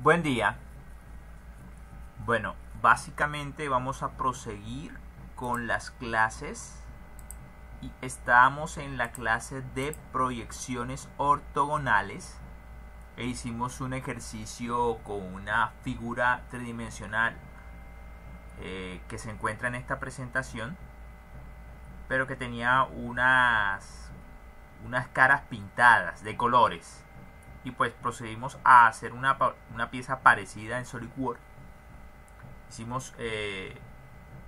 Buen día. Bueno, básicamente vamos a proseguir con las clases y estamos en la clase de proyecciones ortogonales e hicimos un ejercicio con una figura tridimensional que se encuentra en esta presentación, pero que tenía unas caras pintadas de colores. Y pues procedimos a hacer una pieza parecida en SolidWorks. Hicimos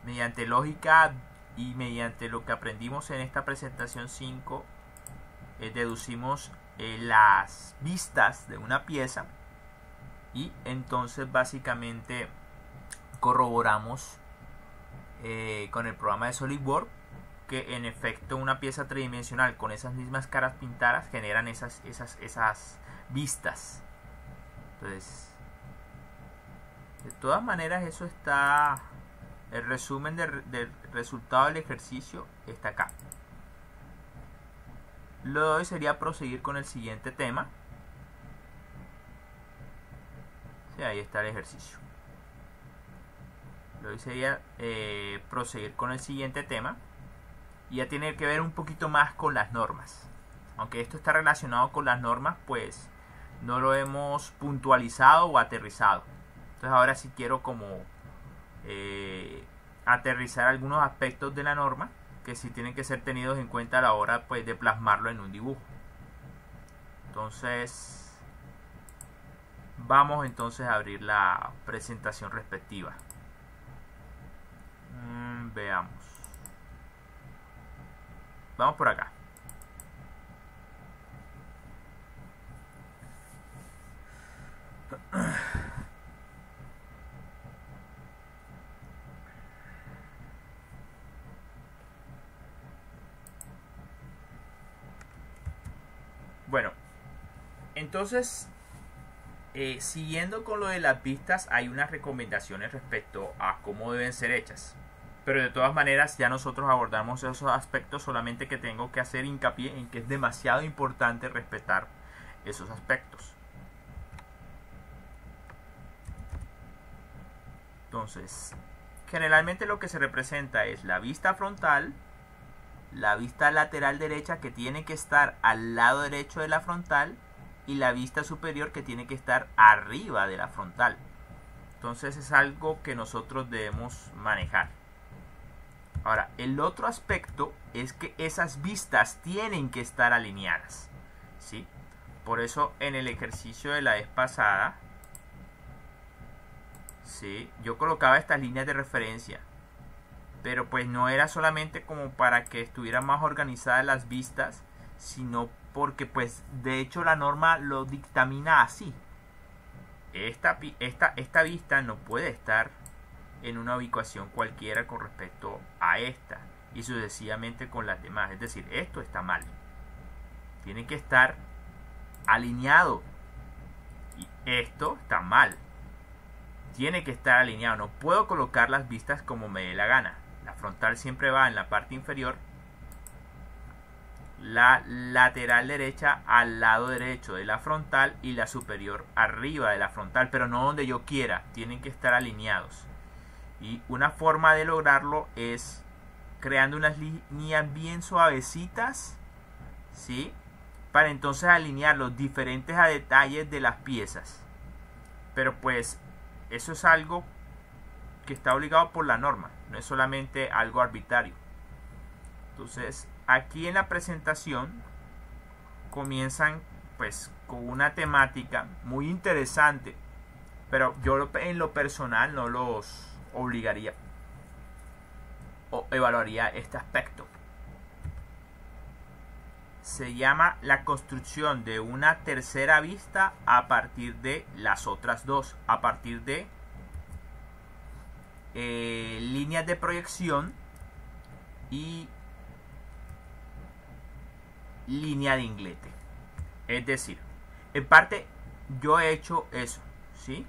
mediante lógica y mediante lo que aprendimos en esta presentación 5, deducimos las vistas de una pieza y entonces básicamente corroboramos con el programa de SolidWorks que en efecto una pieza tridimensional con esas mismas caras pintadas generan esas vistas. Entonces, de todas maneras, eso está, el resumen del resultado del ejercicio está acá. Lo de hoy sería proseguir con el siguiente tema. Sí, ahí está el ejercicio. Lo de hoy sería proseguir con el siguiente tema y ya tiene que ver un poquito más con las normas. Aunque esto está relacionado con las normas, pues no lo hemos puntualizado o aterrizado. Entonces ahora sí quiero como aterrizar algunos aspectos de la norma que sí tienen que ser tenidos en cuenta a la hora pues de plasmarlo en un dibujo. Entonces vamos entonces a abrir la presentación respectiva. Veamos. Vamos por acá. Bueno, entonces siguiendo con lo de las vistas, hay unas recomendaciones respecto a cómo deben ser hechas, pero de todas maneras ya nosotros abordamos esos aspectos, solamente que tengo que hacer hincapié en que es demasiado importante respetar esos aspectos. Entonces, generalmente lo que se representa es la vista frontal, la vista lateral derecha que tiene que estar al lado derecho de la frontal y la vista superior que tiene que estar arriba de la frontal. Entonces es algo que nosotros debemos manejar. Ahora, el otro aspecto es que esas vistas tienen que estar alineadas, ¿sí? Por eso en el ejercicio de la vez pasada, ¿sí?, yo colocaba estas líneas de referencia, pero pues no era solamente como para que estuvieran más organizadas las vistas, sino porque pues de hecho la norma lo dictamina así. Esta vista no puede estar en una ubicación cualquiera con respecto a esta y sucesivamente con las demás. Es decir, esto está mal, tiene que estar alineado, y esto está mal, tiene que estar alineado. No puedo colocar las vistas como me dé la gana. La frontal siempre va en la parte inferior, la lateral derecha al lado derecho de la frontal y la superior arriba de la frontal, pero no donde yo quiera, tienen que estar alineados. Y una forma de lograrlo es creando unas líneas bien suavecitas, ¿sí?, para entonces alinear los diferentes detalles de las piezas. Pero pues eso es algo que está obligado por la norma, no es solamente algo arbitrario. Entonces aquí en la presentación comienzan pues con una temática muy interesante, pero yo en lo personal no los obligaría o evaluaría este aspecto. Se llama la construcción de una tercera vista a partir de las otras dos, a partir de líneas de proyección y línea de inglete. Es decir, en parte yo he hecho eso, ¿sí?,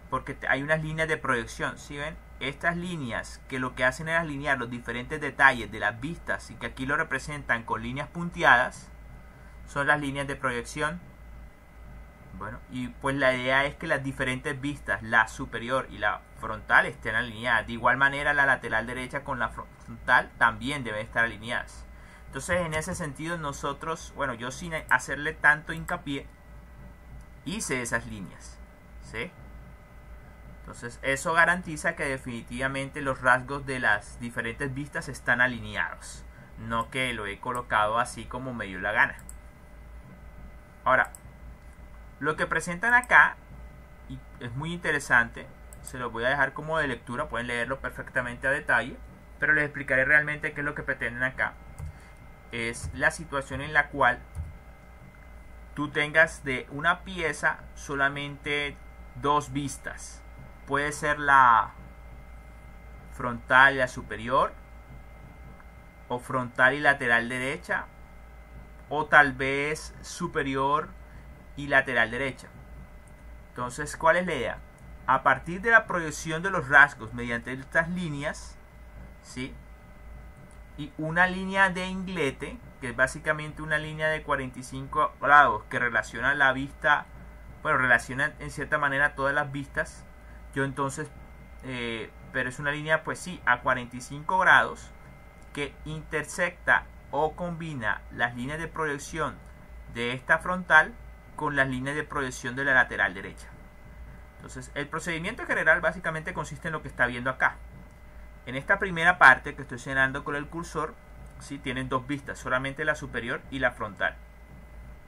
porque hay unas líneas de proyección, ¿sí ven? Estas líneas que lo que hacen es alinear los diferentes detalles de las vistas y que aquí lo representan con líneas punteadas, son las líneas de proyección. Bueno, y pues la idea es que las diferentes vistas, la superior y la frontal, estén alineadas. De igual manera, la lateral derecha con la frontal también deben estar alineadas. Entonces, en ese sentido, nosotros, bueno, yo sin hacerle tanto hincapié, hice esas líneas, ¿sí? Entonces, eso garantiza que definitivamente los rasgos de las diferentes vistas están alineados. No que lo he colocado así como me dio la gana. Ahora, lo que presentan acá, y es muy interesante, se los voy a dejar como de lectura, pueden leerlo perfectamente a detalle, pero les explicaré realmente qué es lo que pretenden acá. Es la situación en la cual tú tengas de una pieza solamente dos vistas. Puede ser la frontal y la superior, o frontal y lateral derecha, o tal vez superior y lateral derecha. Entonces, ¿cuál es la idea? A partir de la proyección de los rasgos mediante estas líneas, ¿sí? Y una línea de inglete, que es básicamente una línea de 45 grados que relaciona la vista, bueno, relaciona en cierta manera todas las vistas. Yo entonces, pero es una línea, pues sí, a 45 grados que intersecta o combina las líneas de proyección de esta frontal con las líneas de proyección de la lateral derecha. Entonces, el procedimiento general básicamente consiste en lo que está viendo acá. En esta primera parte que estoy señalando con el cursor, ¿sí? Tienen dos vistas, solamente la superior y la frontal.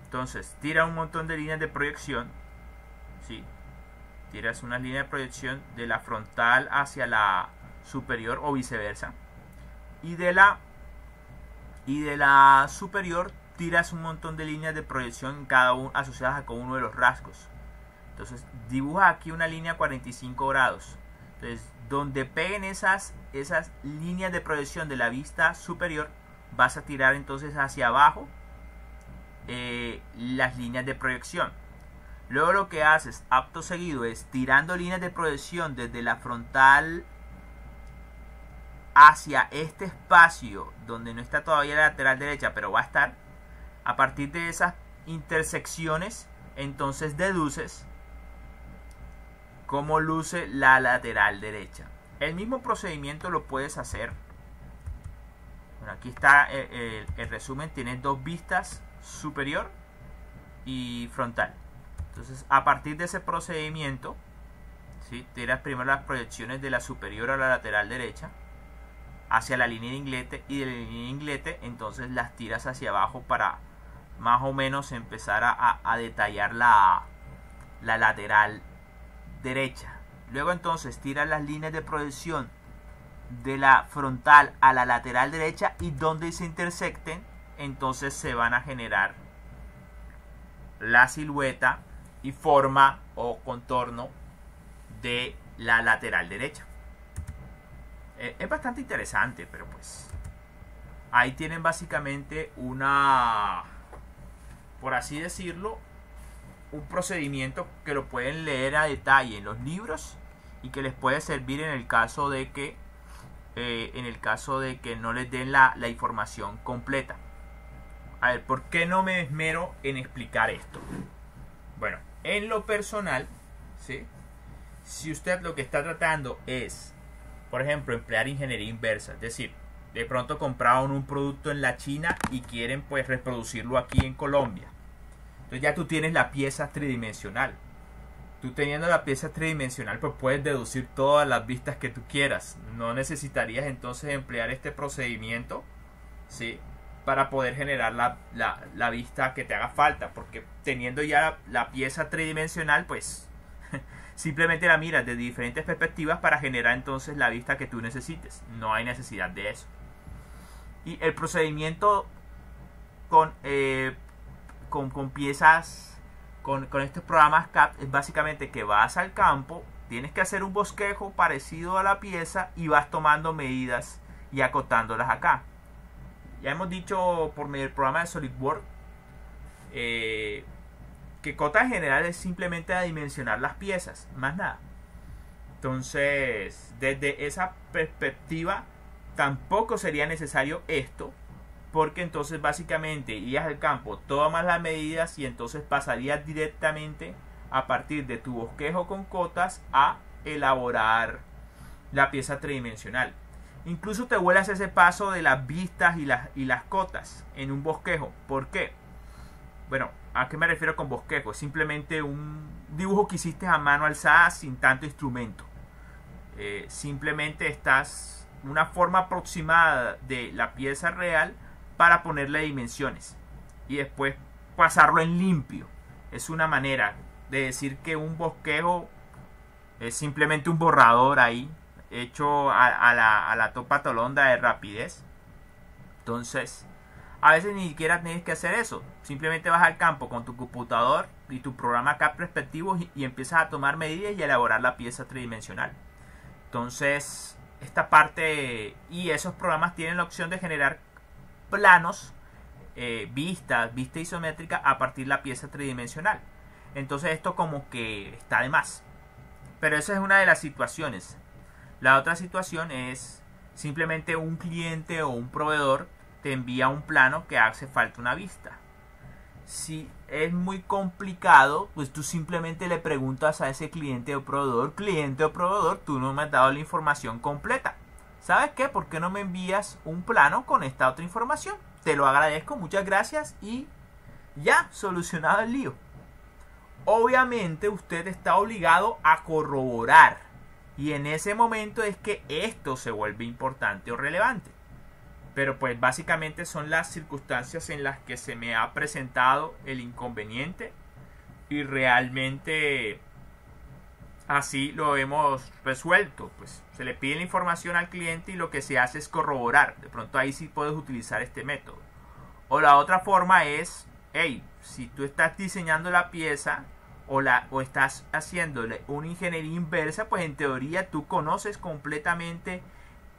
Entonces, tira un montón de líneas de proyección, ¿sí? Tiras una línea de proyección de la frontal hacia la superior o viceversa. Y de la superior tiras un montón de líneas de proyección cada uno asociadas a cada uno de los rasgos. Entonces dibuja aquí una línea a 45 grados. Entonces, donde peguen esas líneas de proyección de la vista superior, vas a tirar entonces hacia abajo las líneas de proyección. Luego lo que haces acto seguido es tirando líneas de proyección desde la frontal hacia este espacio donde no está todavía la lateral derecha, pero va a estar. A partir de esas intersecciones, entonces deduces cómo luce la lateral derecha. El mismo procedimiento lo puedes hacer. Bueno, aquí está el resumen. Tienes dos vistas, superior y frontal. Entonces, a partir de ese procedimiento, ¿sí? Tiras primero las proyecciones de la superior a la lateral derecha hacia la línea de inglete, y de la línea de inglete entonces las tiras hacia abajo para más o menos empezar a detallar la lateral derecha. Luego entonces tiras las líneas de proyección de la frontal a la lateral derecha, y donde se intersecten entonces se van a generar la silueta y forma o contorno de la lateral derecha. Es bastante interesante, pero pues ahí tienen básicamente una, por así decirlo, un procedimiento que lo pueden leer a detalle en los libros y que les puede servir en el caso de que no les den la información completa. A ver, ¿por qué no me esmero en explicar esto? Bueno, en lo personal, ¿sí? Si usted lo que está tratando es, por ejemplo, emplear ingeniería inversa, es decir, de pronto compraron un producto en la China y quieren pues reproducirlo aquí en Colombia. Entonces ya tú tienes la pieza tridimensional. Tú teniendo la pieza tridimensional, pues puedes deducir todas las vistas que tú quieras. No necesitarías entonces emplear este procedimiento, ¿sí? Para poder generar la vista que te haga falta, porque teniendo ya la pieza tridimensional, pues simplemente la miras de diferentes perspectivas para generar entonces la vista que tú necesites. No hay necesidad de eso. Y el procedimiento con piezas, con estos programas CAD, es básicamente que vas al campo, tienes que hacer un bosquejo parecido a la pieza y vas tomando medidas y acotándolas acá. Ya hemos dicho por medio del programa de SolidWorks que cota en general es simplemente adimensionar las piezas, más nada. Entonces, desde esa perspectiva, tampoco sería necesario esto, porque entonces básicamente irías al campo, tomas las medidas y entonces pasarías directamente a partir de tu bosquejo con cotas a elaborar la pieza tridimensional. Incluso te vuelas ese paso de las vistas y las cotas en un bosquejo. ¿Por qué? Bueno, ¿a qué me refiero con bosquejo? Es simplemente un dibujo que hiciste a mano alzada sin tanto instrumento. Simplemente estás una forma aproximada de la pieza real para ponerle dimensiones y después pasarlo en limpio. Es una manera de decir que un bosquejo es simplemente un borrador ahí hecho a la topa tolonda de rapidez. Entonces a veces ni siquiera tienes que hacer eso, simplemente vas al campo con tu computador y tu programa CAD respectivo y empiezas a tomar medidas y a elaborar la pieza tridimensional. Entonces esta parte y esos programas tienen la opción de generar planos, vista isométrica a partir de la pieza tridimensional. Entonces esto como que está de más, pero esa es una de las situaciones. La otra situación es simplemente un cliente o un proveedor te envía un plano que hace falta una vista. Si es muy complicado, pues tú simplemente le preguntas a ese cliente o proveedor, tú no me has dado la información completa. ¿Sabes qué? ¿Por qué no me envías un plano con esta otra información? Te lo agradezco, muchas gracias y ya, solucionado el lío. Obviamente usted está obligado a corroborar y en ese momento es que esto se vuelve importante o relevante. Pero pues básicamente son las circunstancias en las que se me ha presentado el inconveniente y realmente así lo hemos resuelto. Pues se le pide la información al cliente y lo que se hace es corroborar. De pronto ahí sí puedes utilizar este método. O la otra forma es, hey, si tú estás diseñando la pieza o estás haciéndole una ingeniería inversa, pues en teoría tú conoces completamente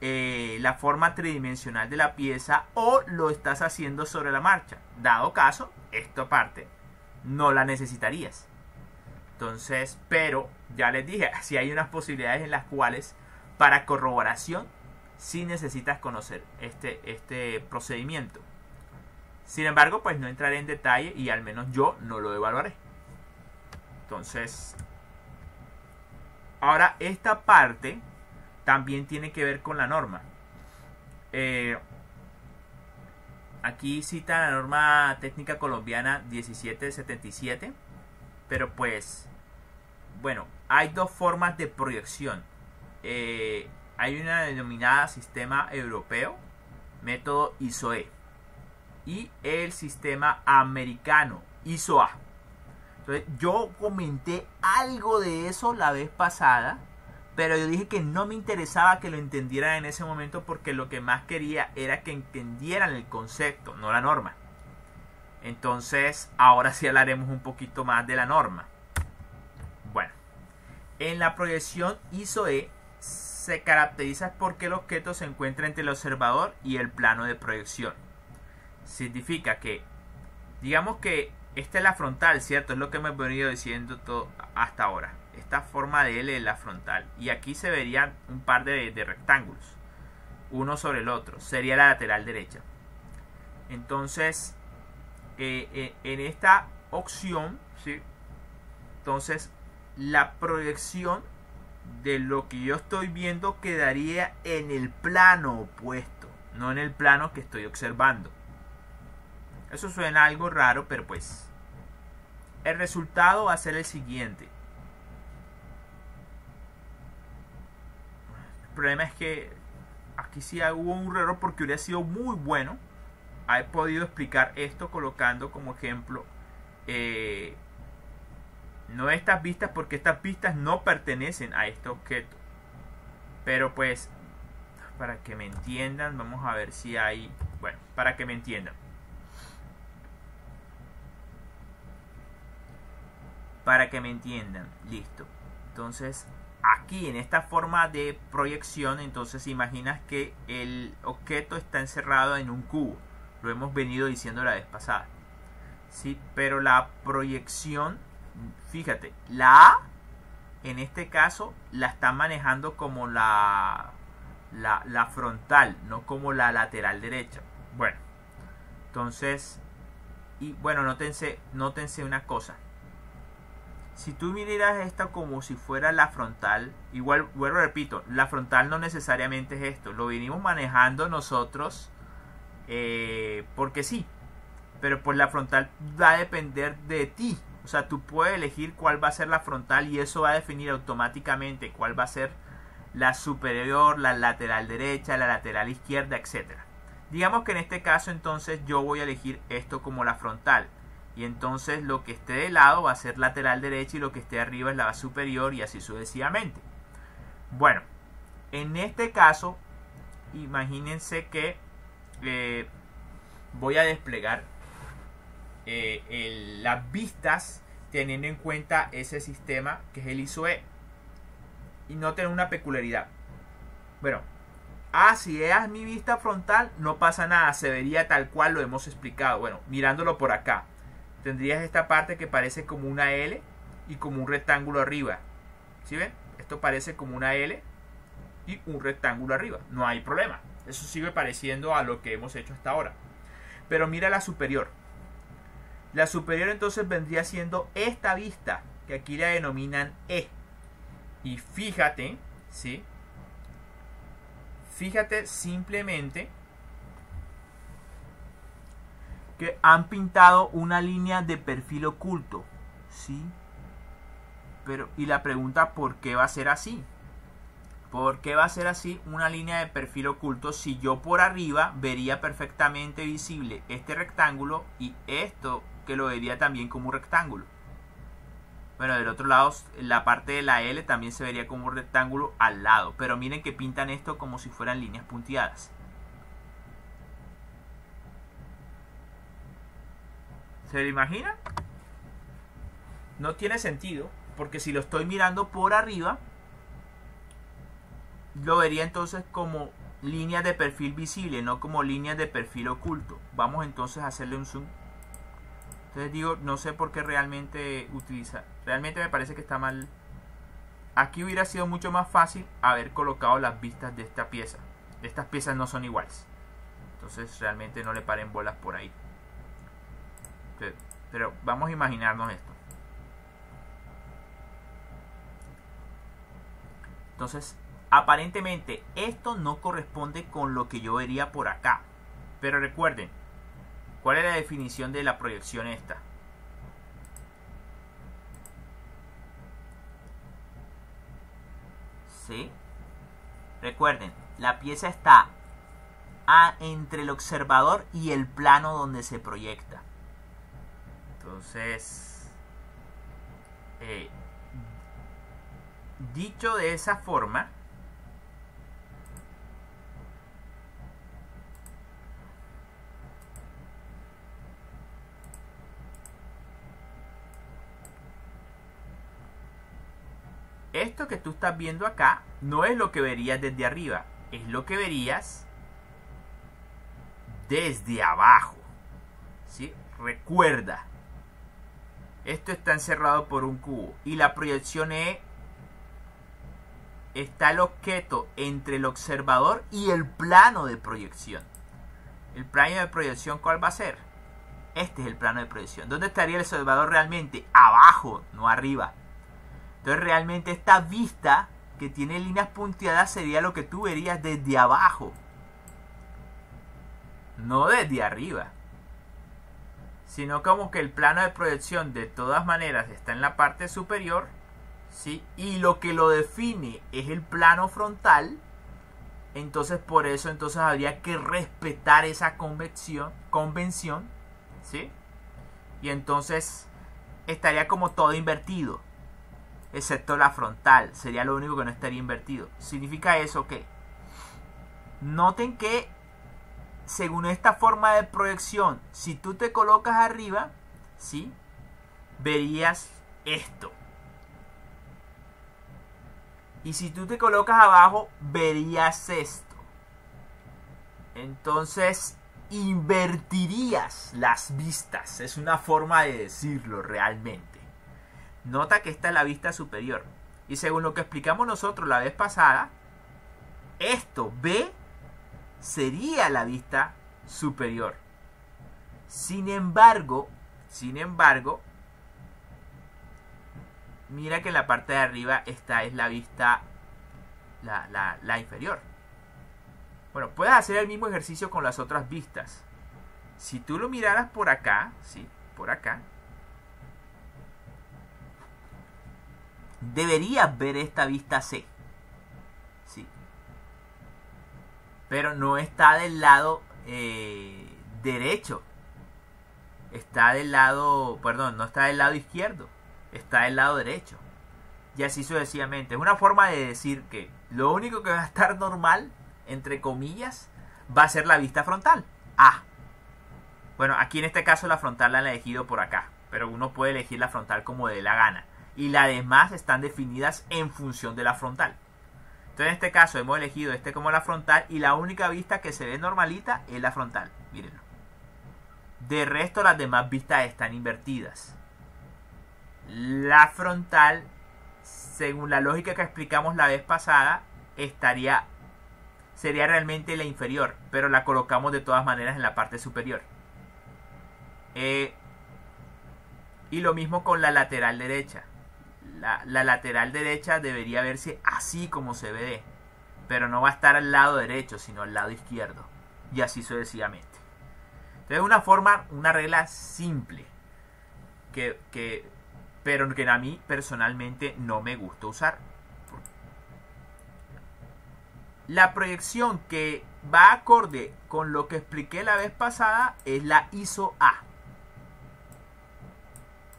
la forma tridimensional de la pieza o lo estás haciendo sobre la marcha. Dado caso, esta parte no la necesitarías. Entonces, pero ya les dije, si hay unas posibilidades en las cuales para corroboración sí necesitas conocer este procedimiento. Sin embargo, pues no entraré en detalle y al menos yo no lo evaluaré. Entonces, ahora esta parte también tiene que ver con la norma. Aquí cita la norma técnica colombiana 1777, pero pues, bueno, hay dos formas de proyección. Hay una denominada sistema europeo, método ISO-E, y el sistema americano, ISO-A. Entonces, yo comenté algo de eso la vez pasada, pero yo dije que no me interesaba que lo entendieran en ese momento porque lo que más quería era que entendieran el concepto, no la norma. Entonces, ahora sí hablaremos un poquito más de la norma. Bueno, en la proyección ISO-E se caracteriza porque el objeto se encuentra entre el observador y el plano de proyección. Significa que, digamos que esta es la frontal, ¿cierto? Es lo que me he venido diciendo todo hasta ahora. Esta forma de L es la frontal. Y aquí se verían un par de rectángulos, uno sobre el otro. Sería la lateral derecha. Entonces, en esta opción, ¿sí? Entonces, la proyección de lo que yo estoy viendo quedaría en el plano opuesto, no en el plano que estoy observando. Eso suena algo raro, pero pues el resultado va a ser el siguiente. El problema es que aquí sí hubo un error porque hubiera sido muy bueno haber podido explicar esto colocando como ejemplo no estas vistas, porque estas vistas no pertenecen a este objeto. Pero pues, para que me entiendan, vamos a ver si hay... Bueno, para que me entiendan. Para que me entiendan, listo. Entonces, aquí en esta forma de proyección, entonces imaginas que el objeto está encerrado en un cubo. Lo hemos venido diciendo la vez pasada. Sí, pero la proyección, fíjate, la A en este caso la están manejando como la frontal, no como la lateral derecha. Bueno, Entonces, y bueno, nótense una cosa. Si tú miraras esto como si fuera la frontal, igual, vuelvo repito, la frontal no necesariamente es esto. Lo venimos manejando nosotros porque sí. Pero pues la frontal va a depender de ti. O sea, tú puedes elegir cuál va a ser la frontal y eso va a definir automáticamente cuál va a ser la superior, la lateral derecha, la lateral izquierda, etc. Digamos que en este caso entonces yo voy a elegir esto como la frontal. Y entonces lo que esté de lado va a ser lateral derecha y lo que esté arriba es la superior y así sucesivamente. Bueno, en este caso, imagínense que voy a desplegar las vistas teniendo en cuenta ese sistema que es el ISOE. Y noten una peculiaridad. Bueno, si es mi vista frontal, no pasa nada, se vería tal cual lo hemos explicado. Bueno, mirándolo por acá, tendrías esta parte que parece como una L y como un rectángulo arriba. ¿Sí ven? Esto parece como una L y un rectángulo arriba. No hay problema. Eso sigue pareciendo a lo que hemos hecho hasta ahora. Pero mira la superior. La superior entonces vendría siendo esta vista, que aquí la denominan E. Y fíjate, ¿sí? Fíjate simplemente que han pintado una línea de perfil oculto, ¿sí? Pero, y la pregunta, ¿por qué va a ser así? ¿Por qué va a ser así una línea de perfil oculto si yo por arriba vería perfectamente visible este rectángulo y esto que lo vería también como un rectángulo? Bueno, del otro lado, la parte de la L también se vería como un rectángulo al lado. Pero miren que pintan esto como si fueran líneas punteadas. ¿Se lo imaginan? No tiene sentido, porque si lo estoy mirando por arriba, lo vería entonces como líneas de perfil visible, no como líneas de perfil oculto. Vamos entonces a hacerle un zoom. Entonces digo, no sé por qué realmente utiliza. Realmente me parece que está mal. Aquí hubiera sido mucho más fácil haber colocado las vistas de esta pieza. Estas piezas no son iguales. Entonces realmente no le paren bolas por ahí. Pero vamos a imaginarnos esto. Entonces, aparentemente esto no corresponde con lo que yo vería por acá. Pero recuerden, ¿cuál es la definición de la proyección esta? ¿Sí? Recuerden, la pieza está entre el observador y el plano donde se proyecta. Entonces, dicho de esa forma, esto que tú estás viendo acá no es lo que verías desde arriba, es lo que verías desde abajo. ¿Sí? Recuerda, esto está encerrado por un cubo y la proyección está el objeto entre el observador y el plano de proyección. ¿El plano de proyección cuál va a ser? Este es el plano de proyección. ¿Dónde estaría el observador realmente? Abajo, no arriba. Entonces realmente esta vista que tiene líneas punteadas sería lo que tú verías desde abajo, no desde arriba, sino como que el plano de proyección de todas maneras está en la parte superior, ¿sí? Y lo que lo define es el plano frontal. Entonces por eso entonces habría que respetar esa convención, ¿sí? Y entonces estaría como todo invertido, excepto la frontal, sería lo único que no estaría invertido. ¿Significa eso qué? Noten que según esta forma de proyección, si tú te colocas arriba, ¿sí? Verías esto. Y si tú te colocas abajo, verías esto. Entonces, invertirías las vistas. Es una forma de decirlo realmente. Nota que esta es la vista superior. Y según lo que explicamos nosotros la vez pasada, esto, B, sería la vista superior. Sin embargo, mira que en la parte de arriba esta es la vista, la inferior. Bueno, puedes hacer el mismo ejercicio con las otras vistas. Si tú lo miraras por acá, ¿sí? Por acá, deberías ver esta vista C, ¿sí? Pero no está del lado derecho. Está del lado, perdón, no está del lado izquierdo, está del lado derecho. Y así sucesivamente. Es una forma de decir que lo único que va a estar normal, entre comillas, va a ser la vista frontal. Ah. Bueno, aquí en este caso la frontal la han elegido por acá, pero uno puede elegir la frontal como de la gana. Y las demás están definidas en función de la frontal. Entonces en este caso hemos elegido este como la frontal y la única vista que se ve normalita es la frontal. Mírenlo. De resto las demás vistas están invertidas. La frontal, según la lógica que explicamos la vez pasada, sería realmente la inferior, pero la colocamos de todas maneras en la parte superior. Y lo mismo con la lateral derecha. La lateral derecha debería verse así como se ve, pero no va a estar al lado derecho, sino al lado izquierdo. Y así sucesivamente. Entonces una regla simple, pero que a mí personalmente no me gusta usar. La proyección que va acorde con lo que expliqué la vez pasada es la ISO A.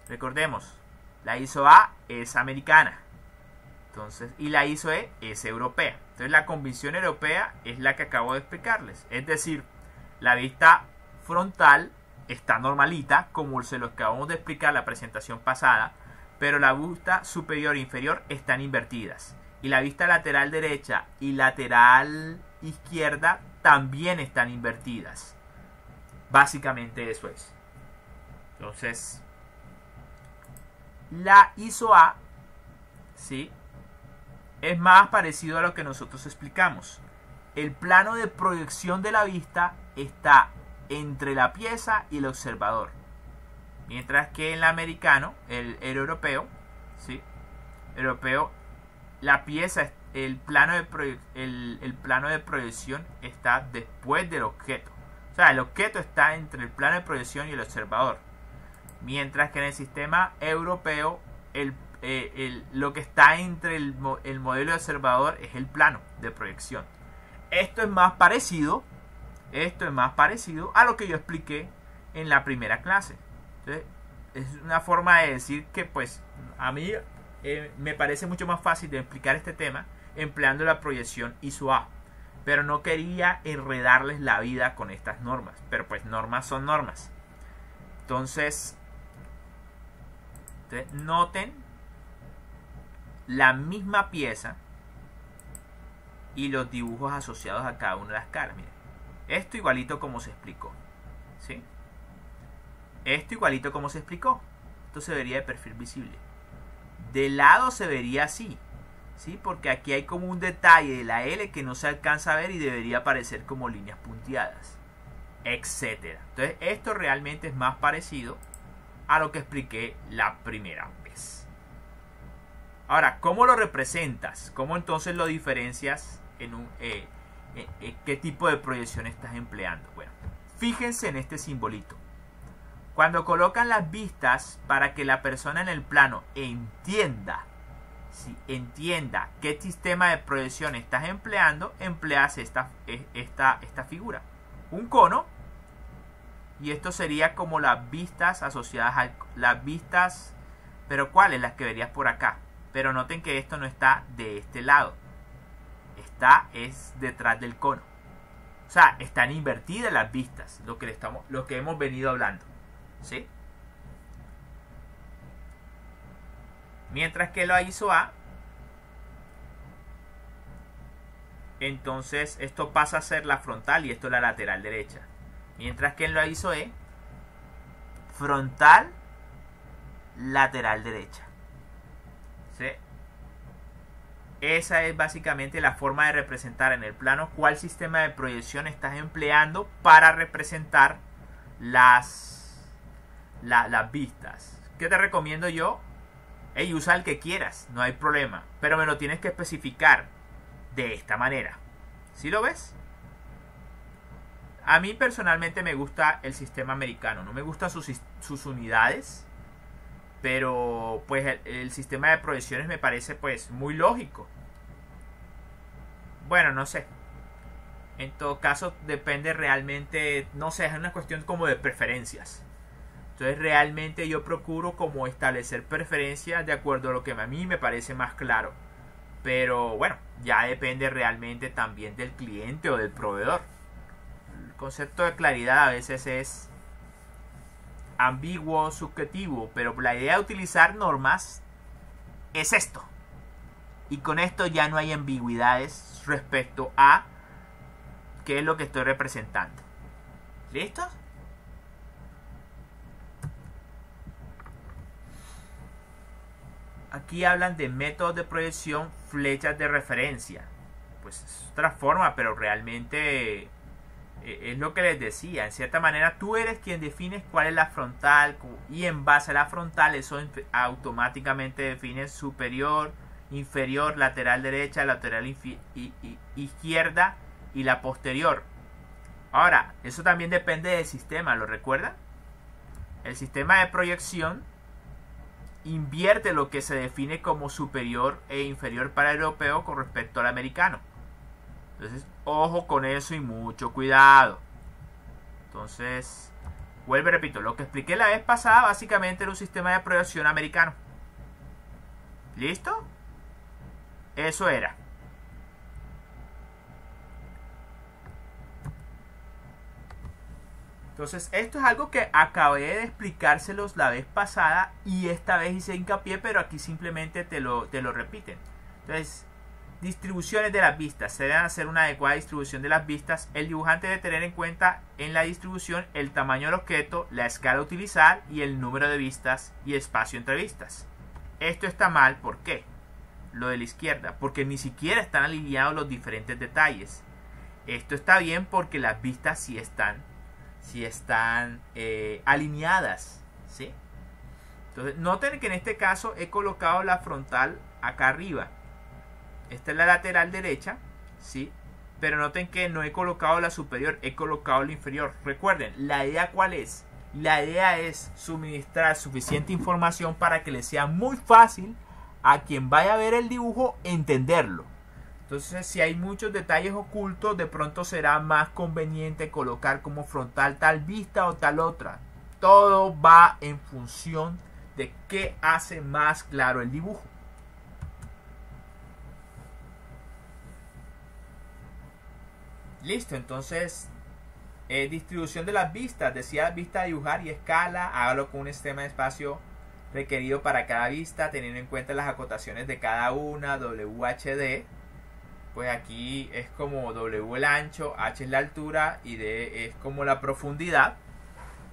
Recordemos, la ISO A es americana. Entonces, y la ISO E es europea. Entonces la convención europea es la que acabo de explicarles. Es decir, la vista frontal está normalita, como se lo acabamos de explicar en la presentación pasada, pero la vista superior e inferior están invertidas. Y la vista lateral derecha y lateral izquierda también están invertidas. Básicamente eso es. Entonces, la ISO A, ¿sí?, es más parecido a lo que nosotros explicamos. El plano de proyección de la vista está entre la pieza y el observador. Mientras que en el americano, el europeo, ¿sí?, la pieza, el plano de proyección está después del objeto. O sea, el objeto está entre el plano de proyección y el observador. Mientras que en el sistema europeo, lo que está entre el modelo de observador es el plano de proyección. Esto es más parecido a lo que yo expliqué en la primera clase. Entonces, es una forma de decir que, pues, a mí me parece mucho más fácil de explicar este tema empleando la proyección ISO A. Pero no quería enredarles la vida con estas normas. Pero pues normas son normas. Entonces noten la misma pieza y los dibujos asociados a cada una de las caras. Miren, esto igualito como se explicó, ¿sí? Esto igualito como se explicó. Esto se vería de perfil visible. De lado se vería así, ¿sí? Porque aquí hay como un detalle de la L que no se alcanza a ver y debería aparecer como líneas punteadas, etcétera. Entonces esto realmente es más parecido a lo que expliqué la primera vez. Ahora, ¿cómo lo representas? ¿Cómo entonces lo diferencias en qué tipo de proyección estás empleando? Bueno, fíjense en este simbolito. Cuando colocan las vistas para que la persona en el plano entienda, ¿sí?, entienda qué sistema de proyección estás empleando, empleas esta figura. Un cono. Y esto sería como las vistas asociadas a las vistas, pero ¿cuáles? Las que verías por acá. Pero noten que esto no está de este lado. Es detrás del cono. O sea, están invertidas las vistas, lo que hemos venido hablando, ¿sí? Mientras que la ISO A, entonces esto pasa a ser la frontal y esto es la lateral derecha. Mientras que en la ISO E, frontal, lateral derecha. ¿Sí? Esa es básicamente la forma de representar en el plano cuál sistema de proyección estás empleando para representar las vistas. ¿Qué te recomiendo yo? Hey, usa el que quieras, no hay problema, pero me lo tienes que especificar de esta manera. ¿Sí lo ves? A mí personalmente me gusta el sistema americano, no me gustan sus unidades, pero pues el sistema de proyecciones me parece pues muy lógico. Bueno, no sé. En todo caso depende realmente, no sé, es una cuestión como de preferencias. Entonces realmente yo procuro como establecer preferencias de acuerdo a lo que a mí me parece más claro. Pero bueno, ya depende realmente también del cliente o del proveedor. El concepto de claridad a veces es ambiguo, subjetivo, pero la idea de utilizar normas es esto. Y con esto ya no hay ambigüedades respecto a qué es lo que estoy representando. ¿Listos? Aquí hablan de métodos de proyección, flechas de referencia. Pues es otra forma, pero realmente es lo que les decía. En cierta manera tú eres quien defines cuál es la frontal y en base a la frontal eso automáticamente define superior, inferior, lateral derecha, lateral izquierda y la posterior. Ahora, eso también depende del sistema, ¿lo recuerdan? El sistema de proyección invierte lo que se define como superior e inferior para el europeo con respecto al americano. Entonces, ojo con eso y mucho cuidado. Entonces, vuelvo y repito, lo que expliqué la vez pasada básicamente era un sistema de proyección americano. ¿Listo? Eso era. Entonces, esto es algo que acabé de explicárselos la vez pasada y esta vez hice hincapié, pero aquí simplemente te lo repiten. Entonces, distribuciones de las vistas. Se debe hacer una adecuada distribución de las vistas. El dibujante debe tener en cuenta en la distribución el tamaño del objeto, la escala a utilizar y el número de vistas y espacio entre vistas. Esto está mal, ¿por qué? Lo de la izquierda, porque ni siquiera están alineados los diferentes detalles. Esto está bien porque las vistas sí están alineadas, ¿sí? Entonces noten que en este caso he colocado la frontal acá arriba. Esta es la lateral derecha, ¿sí? Pero noten que no he colocado la superior, he colocado la inferior. Recuerden, ¿la idea cuál es? La idea es suministrar suficiente información para que le sea muy fácil a quien vaya a ver el dibujo entenderlo. Entonces, si hay muchos detalles ocultos, de pronto será más conveniente colocar como frontal tal vista o tal otra. Todo va en función de qué hace más claro el dibujo. Listo, entonces, distribución de las vistas. Decía vista, dibujar y escala. Hágalo con un sistema de espacio requerido para cada vista, teniendo en cuenta las acotaciones de cada una, WHD. Pues aquí es como W el ancho, H es la altura y D es como la profundidad,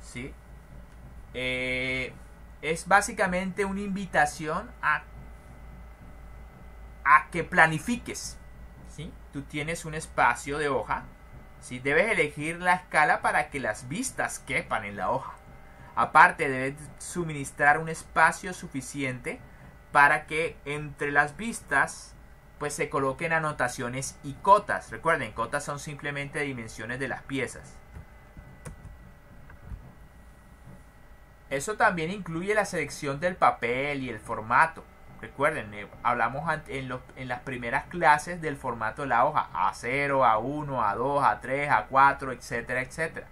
¿sí? Es básicamente una invitación a que planifiques, ¿sí? Tú tienes un espacio de hoja, ¿sí? Debes elegir la escala para que las vistas quepan en la hoja. Aparte, debes suministrar un espacio suficiente para que entre las vistas pues se coloquen anotaciones y cotas. Recuerden, cotas son simplemente dimensiones de las piezas. Eso también incluye la selección del papel y el formato. Recuerden, hablamos en las primeras clases del formato de la hoja. A0, A1, A2, A3, A4, etcétera, etcétera.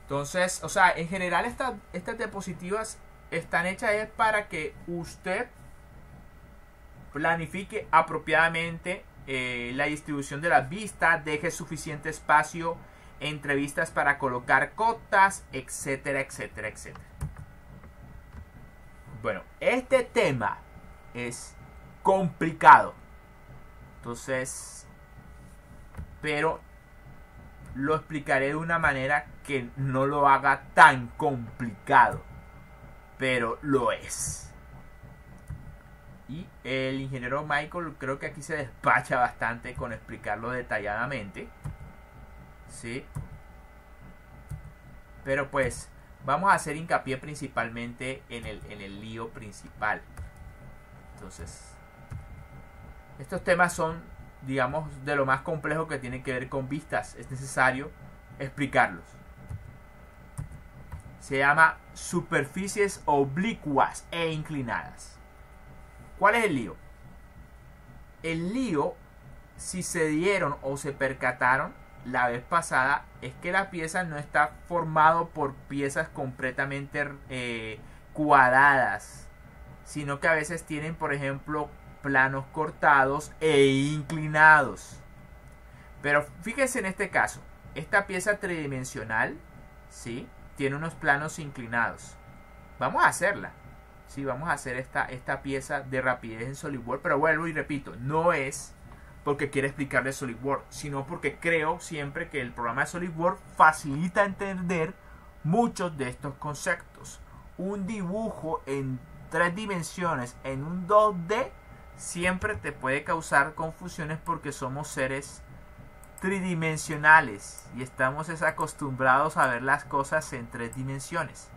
Entonces, o sea, en general estas diapositivas están hechas para que usted planifique apropiadamente la distribución de las vistas, deje suficiente espacio entre vistas para colocar cotas, etcétera, etcétera, etcétera. Bueno, este tema es complicado. Entonces, pero lo explicaré de una manera que no lo haga tan complicado, pero lo es. Y el ingeniero Michael creo que aquí se despacha bastante con explicarlo detalladamente, ¿sí? Pero pues vamos a hacer hincapié principalmente en el lío principal. Entonces, estos temas son, digamos, de lo más complejo que tienen que ver con vistas. Es necesario explicarlos. Se llama superficies oblicuas e inclinadas. ¿Cuál es el lío? El lío, si se dieron o se percataron la vez pasada, es que la pieza no está formado por piezas completamente cuadradas, sino que a veces tienen, por ejemplo, planos cortados e inclinados. Pero fíjense en este caso, esta pieza tridimensional, ¿sí?, tiene unos planos inclinados. Vamos a hacerla. Sí, vamos a hacer esta pieza de rapidez en SolidWorks, pero vuelvo y repito, no es porque quiera explicarle SolidWorks, sino porque creo siempre que el programa de SolidWorks facilita entender muchos de estos conceptos. Un dibujo en 3 dimensiones en un 2D siempre te puede causar confusiones porque somos seres tridimensionales y estamos acostumbrados a ver las cosas en 3 dimensiones.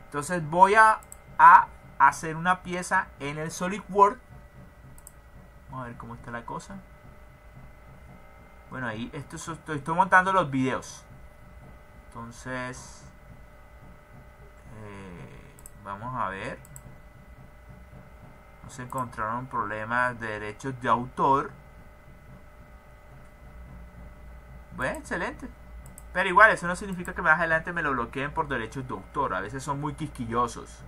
Entonces voy a hacer una pieza en el SolidWorks. Vamos a ver cómo está la cosa. Bueno, ahí estoy montando los videos. Entonces vamos a ver. Nos encontraron problemas de derechos de autor. Bueno, excelente. Pero igual, eso no significa que más adelante me lo bloqueen por derechos de autor. A veces son muy quisquillosos.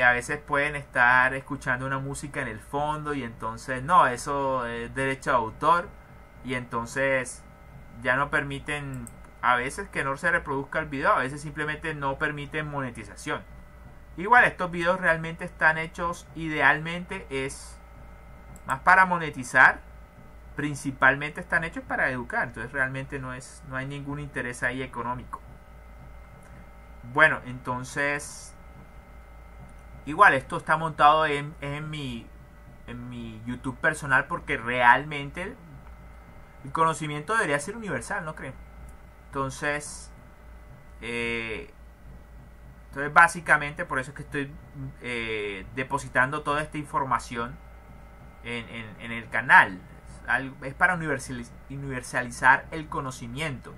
A veces pueden estar escuchando una música en el fondo y entonces, no, eso es derecho de autor. Y entonces ya no permiten, a veces que no se reproduzca el video, a veces simplemente no permiten monetización. Igual, estos videos realmente están hechos, idealmente es más para monetizar. Principalmente están hechos para educar, entonces realmente no hay ningún interés ahí económico. Bueno, entonces igual esto está montado en mi YouTube personal porque realmente el conocimiento debería ser universal, ¿no creen? Entonces básicamente por eso es que estoy depositando toda esta información en el canal. Es para universalizar el conocimiento.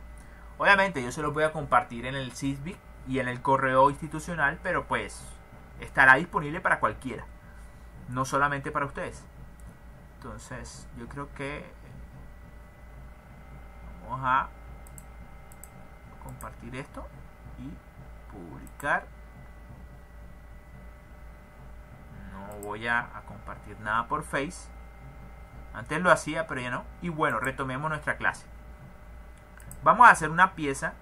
Obviamente yo se los voy a compartir en el Sysbic y en el correo institucional, pero pues estará disponible para cualquiera, no solamente para ustedes. Entonces yo creo que vamos a compartir esto y publicar. No voy a compartir nada por Face. Antes lo hacía, pero ya no. Y bueno, retomemos nuestra clase. Vamos a hacer una pieza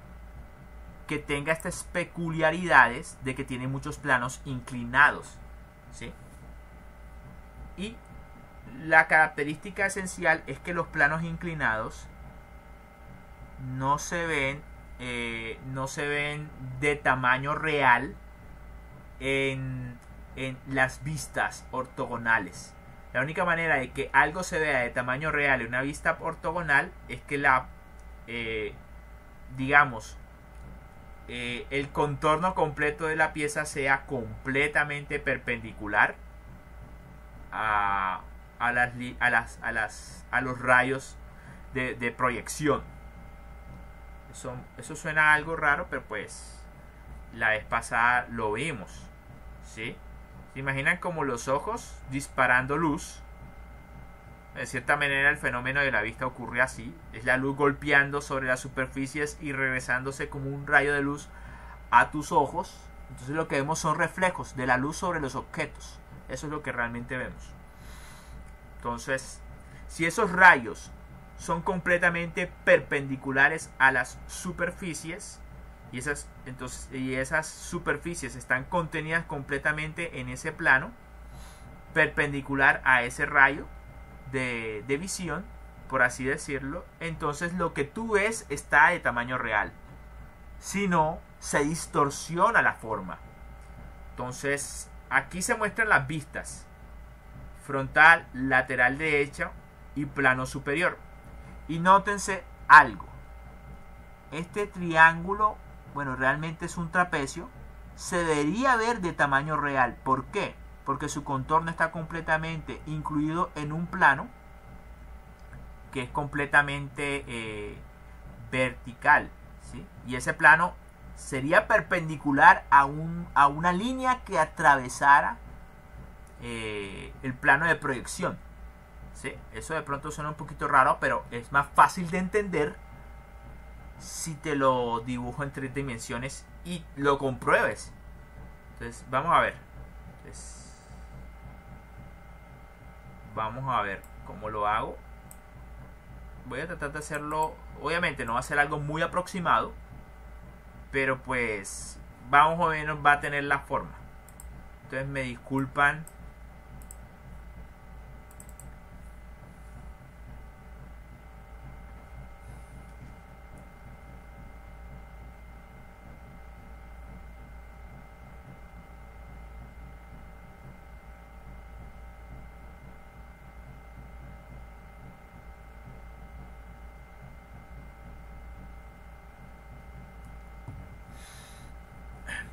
que tenga estas peculiaridades de que tiene muchos planos inclinados, ¿sí? Y la característica esencial es que los planos inclinados no se ven de tamaño real en las vistas ortogonales. La única manera de que algo se vea de tamaño real en una vista ortogonal es que el contorno completo de la pieza sea completamente perpendicular a los rayos de proyección. Eso suena algo raro, pero pues la vez pasada lo vimos, ¿sí? ¿Se imaginan como los ojos disparando luz? De cierta manera el fenómeno de la vista ocurre así. Es la luz golpeando sobre las superficies y regresándose como un rayo de luz a tus ojos. Entonces lo que vemos son reflejos de la luz sobre los objetos. Eso es lo que realmente vemos. Entonces, si esos rayos son completamente perpendiculares a las superficies, y esas superficies están contenidas completamente en ese plano perpendicular a ese rayo de visión, por así decirlo, entonces lo que tú ves está de tamaño real. Si no, se distorsiona la forma. Entonces aquí se muestran las vistas: frontal, lateral derecha y plano superior. Y nótense algo: este triángulo bueno, realmente es un trapecio, se debería ver de tamaño real. ¿Por qué? Porque su contorno está completamente incluido en un plano que es completamente vertical, ¿sí? Y ese plano sería perpendicular a una línea que atravesara el plano de proyección, ¿sí? Eso de pronto suena un poquito raro, pero es más fácil de entender si te lo dibujo en 3 dimensiones y lo compruebes. Entonces vamos a ver. Entonces, vamos a ver cómo lo hago. Voy a tratar de hacerlo, obviamente no va a ser algo muy aproximado, pero pues vamos o menos va a tener la forma. Entonces me disculpan.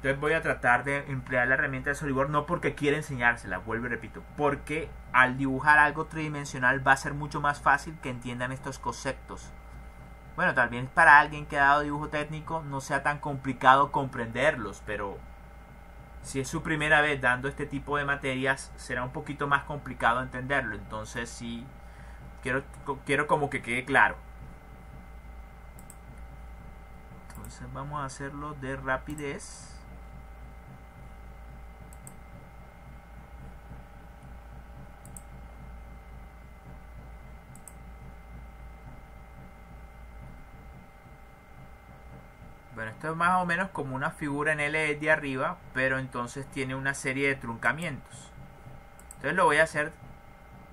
Entonces voy a tratar de emplear la herramienta de SolidWorks, no porque quiera enseñársela, vuelvo y repito, porque al dibujar algo tridimensional va a ser mucho más fácil que entiendan estos conceptos. Bueno, tal vez para alguien que ha dado dibujo técnico no sea tan complicado comprenderlos, pero si es su primera vez dando este tipo de materias será un poquito más complicado entenderlo. Entonces sí, quiero como que quede claro. Entonces vamos a hacerlo de rapidez. Bueno, esto es más o menos como una figura en L de arriba, pero entonces tiene una serie de truncamientos. Entonces lo voy a hacer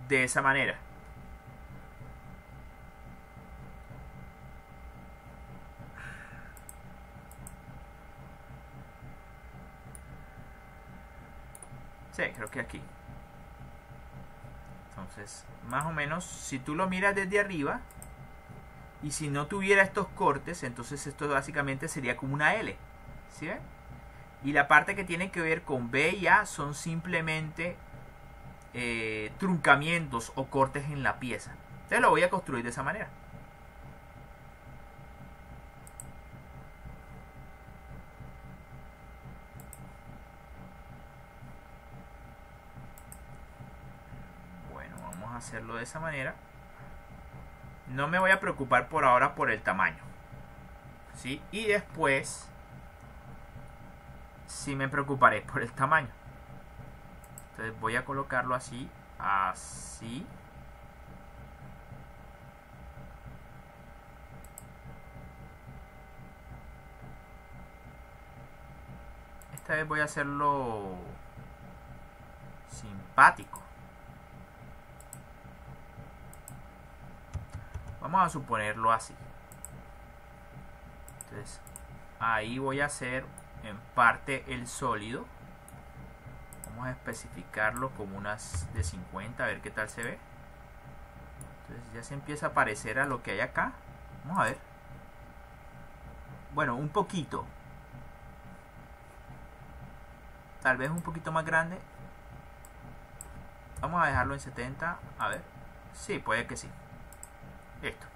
de esa manera. Sí, creo que aquí. Entonces, más o menos, si tú lo miras desde arriba, y si no tuviera estos cortes, entonces esto básicamente sería como una L. ¿Sí ven? Y la parte que tiene que ver con B y A son simplemente truncamientos o cortes en la pieza. Entonces lo voy a construir de esa manera. Bueno, vamos a hacerlo de esa manera. No me voy a preocupar por ahora por el tamaño, ¿sí? Y después sí me preocuparé por el tamaño. Entonces voy a colocarlo así, así. Esta vez voy a hacerlo simpático. Vamos a suponerlo así. Entonces ahí voy a hacer en parte el sólido. Vamos a especificarlo como unas de 50, a ver qué tal se ve. Entonces ya se empieza a parecer a lo que hay acá. Vamos a ver. Bueno, un poquito. Tal vez un poquito más grande. Vamos a dejarlo en 70. A ver. Sí, puede que sí. Esto.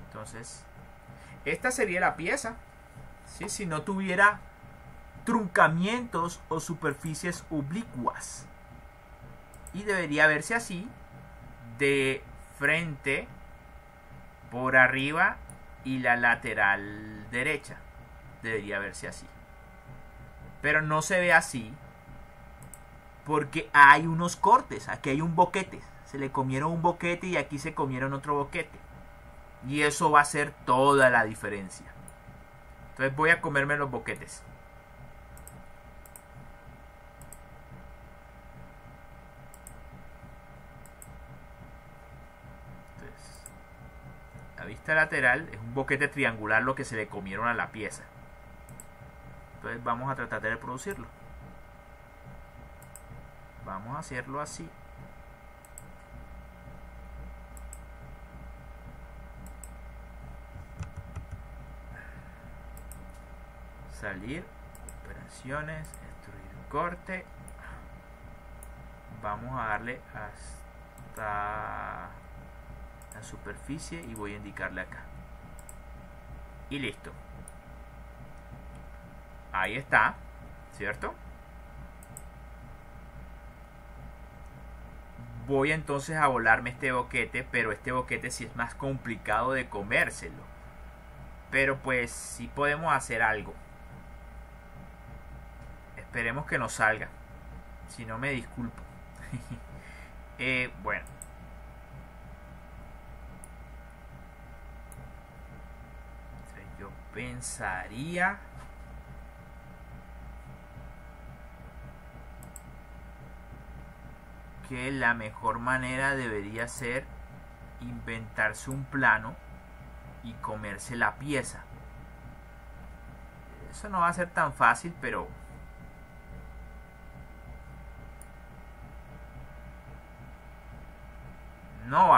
Entonces, esta sería la pieza, ¿sí? Si no tuviera truncamientos o superficies oblicuas. Y debería verse así, de frente, por arriba y la lateral derecha. Debería verse así. Pero no se ve así porque hay unos cortes. Aquí hay un boquete. Se le comieron un boquete y aquí se comieron otro boquete. Y eso va a hacer toda la diferencia. Entonces voy a comerme los boquetes. Entonces, la vista lateral es un boquete triangular lo que se le comieron a la pieza. Entonces vamos a tratar de reproducirlo. Vamos a hacerlo así. salir, operaciones, destruir corte. Vamos a darle hasta la superficie y voy a indicarle acá. Y listo. Ahí está, ¿cierto? Voy entonces a volarme este boquete, pero este boquete sí es más complicado de comérselo. Pero pues sí podemos hacer algo. Esperemos que nos salga. Si no, me disculpo. Bueno. Yo pensaría que la mejor manera debería ser inventarse un plano y comerse la pieza. Eso no va a ser tan fácil, pero no va